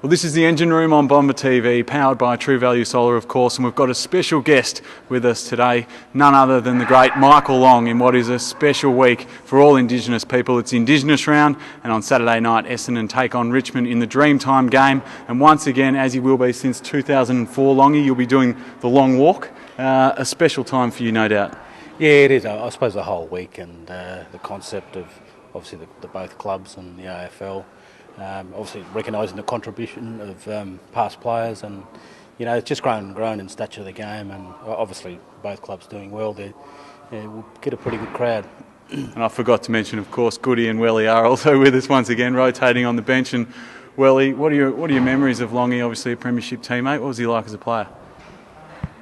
Well, this is the Engine Room on Bomber TV, powered by True Value Solar, of course, and we've got a special guest with us today, none other than the great Michael Long, in what is a special week for all Indigenous people. It's the Indigenous round, and on Saturday night, Essendon take on Richmond in the Dreamtime game. And once again, as you will be since 2004, Longy, you'll be doing the long walk. A special time for you, no doubt. Yeah, it is. I suppose the whole week and the concept of obviously the both clubs and the AFL. Obviously recognising the contribution of past players, and it's just grown in stature of the game, and obviously both clubs doing well there. We'll get a pretty good crowd. And I forgot to mention, of course, Goody and Welly are also with us once again, rotating on the bench. And Welly, what are your memories of Longy? Obviously a premiership teammate. What was he like as a player?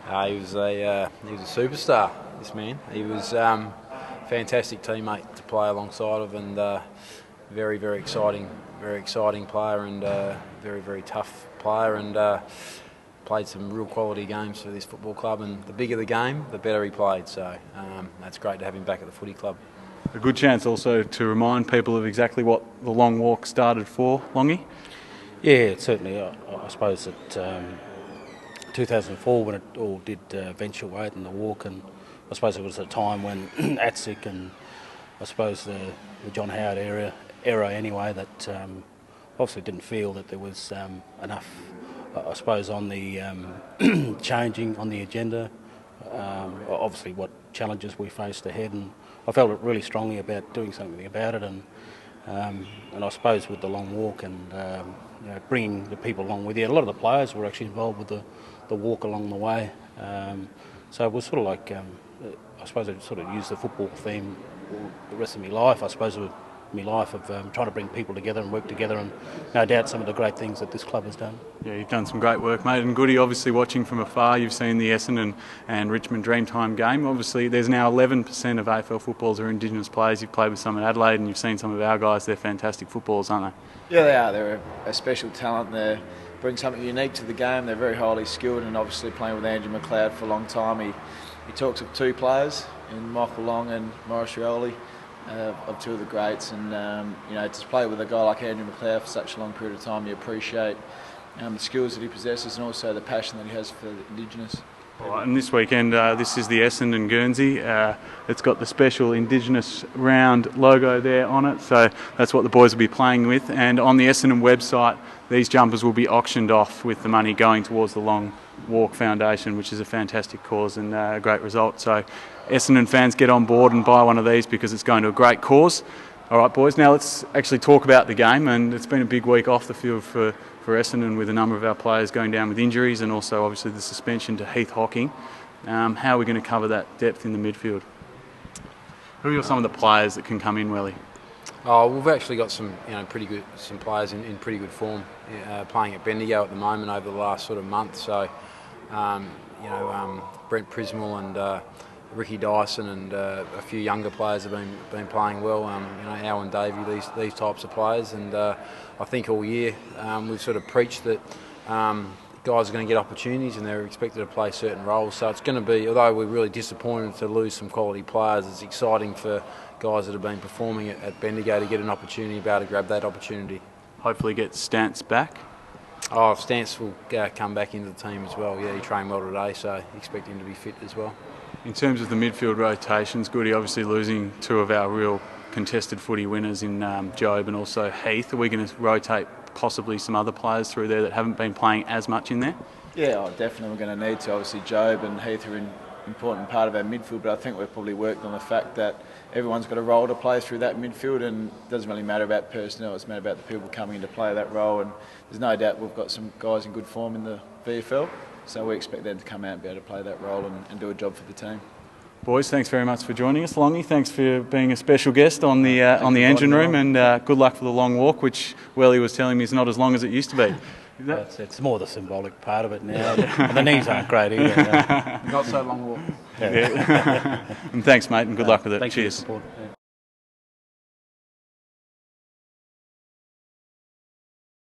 He was a superstar. This man, he was a fantastic teammate to play alongside of, and very exciting player, and very tough player, and played some real quality games for this football club. And the bigger the game, the better he played. So that's great to have him back at the footy club. A good chance also to remind people of exactly what the long walk started for, Longy. Yeah, certainly. I suppose that 2004, when it all did eventuate in the walk, and I suppose it was a time when ATSIC and I suppose the John Howard era anyway, that obviously didn't feel that there was enough, I suppose, on the changing on the agenda. Obviously what challenges we faced ahead, and I felt really strongly about doing something about it, and I suppose with the long walk and bringing the people along with you. A lot of the players were actually involved with the walk along the way, so it was sort of like I suppose I sort of used the football theme the rest of my life. I suppose of my life of trying to bring people together and work together, and no doubt some of the great things that this club has done. Yeah, you've done some great work, mate. And Goody, obviously watching from afar, you've seen the Essendon and Richmond Dreamtime game. Obviously there's now 11% of AFL footballers are Indigenous players. You've played with some at Adelaide, and you've seen some of our guys. They're fantastic footballers, aren't they? Yeah, they are. They're a special talent. They bring something unique to the game. They're very highly skilled, and obviously playing with Andrew McLeod for a long time, he talks of two players in Michael Long and Maurice Rioli, of two of the greats, and to play with a guy like Andrew McLeod for such a long period of time, you appreciate the skills that he possesses and also the passion that he has for the Indigenous. Right, and this weekend, this is the Essendon Guernsey. It's got the special Indigenous round logo there on it, so that's what the boys will be playing with. And on the Essendon website, these jumpers will be auctioned off with the money going towards the Long Walk Foundation, which is a fantastic cause and a great result. So Essendon fans, get on board and buy one of these because it's going to a great cause. All right, boys, now let's actually talk about the game. And it's been a big week off the field for Essendon, with a number of our players going down with injuries, and also obviously the suspension to Heath Hocking. How are we going to cover that depth in the midfield? Who are some of the players that can come in, Welly? Oh, we've actually got some players in pretty good form, playing at Bendigo at the moment over the last sort of month. So Brent Prismal and Ricky Dyson and a few younger players have been playing well. Alan Davey, these types of players, and I think all year we've sort of preached that guys are going to get opportunities and they're expected to play certain roles. So it's going to be, although we're really disappointed to lose some quality players, it's exciting for guys that have been performing at Bendigo to get an opportunity, to be able to grab that opportunity. Hopefully get Stance back. Oh, Stance will come back into the team as well. Yeah, he trained well today, so expect him to be fit as well. In terms of the midfield rotations, Goody obviously losing two of our real contested footy winners in Jobe and also Heath. Are we going to rotate possibly some other players through there that haven't been playing as much in there? Yeah, definitely we're going to need to. Obviously Jobe and Heath are an important part of our midfield, but I think we've probably worked on the fact that everyone's got a role to play through that midfield, and it doesn't really matter about personnel, it's matter about the people coming in to play that role. And there's no doubt we've got some guys in good form in the VFL, so we expect them to come out and be able to play that role and do a job for the team. Boys, thanks very much for joining us. Longy, thanks for being a special guest on the Engine Room, and good luck for the long walk, which Welly was telling me is not as long as it used to be. It's more the symbolic part of it now. And the knees aren't great either. Not so long walk. Yeah. And thanks, mate, and good luck with it. Thanks Cheers. for your support. Yeah.